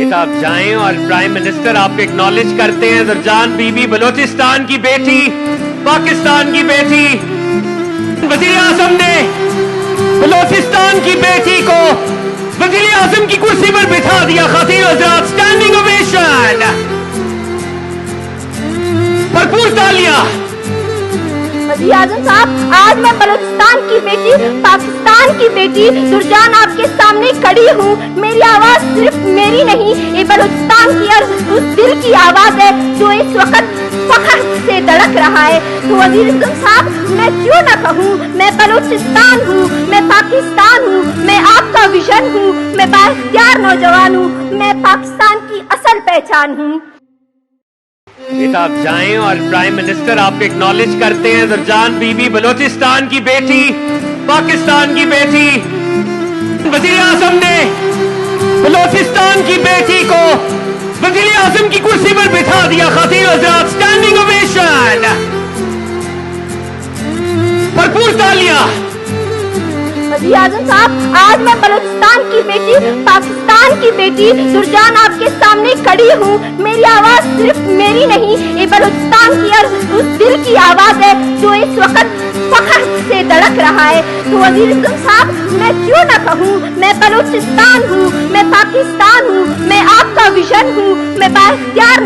आप जाएं और प्राइम मिनिस्टर आपको एक्नॉलेज करते हैं। दुरजान बीबी बलोचिस्तान की बेटी, पाकिस्तान की बेटी, वजीर आजम ने बलोचिस्तान की बेटी को वजीर आजम की कुर्सी पर बिठा दिया। खातीन हज़रात, स्टैंडिंग ओवेशन, भरपूर तालियां। वज़ीर आज़म साहब, आज मैं बलूचिस्तान की बेटी, पाकिस्तान की बेटी दुरजान आपके सामने खड़ी हूँ। मेरी आवाज सिर्फ मेरी नहीं, ये बलूचिस्तान की और उस दिल की आवाज है जो इस वक्त फख्र से धड़क रहा है। तो वज़ीर आज़म साहब, मैं क्यों न कहूँ, मैं बलूचिस्तान हूँ, मैं पाकिस्तान हूँ, मैं आपका विजन हूँ, मैं बाइख्तियार नौजवान हूँ, मैं पाकिस्तान की असल पहचान हूँ। आप जाएं और प्राइम मिनिस्टर आपको एक्नॉलेज करते हैं। दुरजान बीबी बलोचिस्तान की बेटी, पाकिस्तान की बेटी, वजीर आजम ने बलोचिस्तान की बेटी को वजीर आजम की कुर्सी पर बिठा दिया। खातीन हज़रात, स्टैंडिंग ओवेशन, भरपूर तालियां। वज़ीर आज़म साहब, आज मैं बलूचिस्तान की बेटी, पाकिस्तान की बेटी दुरजान आपके सामने खड़ी हूँ। मेरी आवाज सिर्फ मेरी नहीं, ये बलूचिस्तान की और उस दिल की आवाज है जो इस वक्त फख्र से धड़क रहा है। तो वज़ीर आज़म साहब, मैं क्यों न कहूँ, मैं बलूचिस्तान हूँ, मैं पाकिस्तान हूँ, मैं आपका विजन हूँ, मैं बाइख्तियार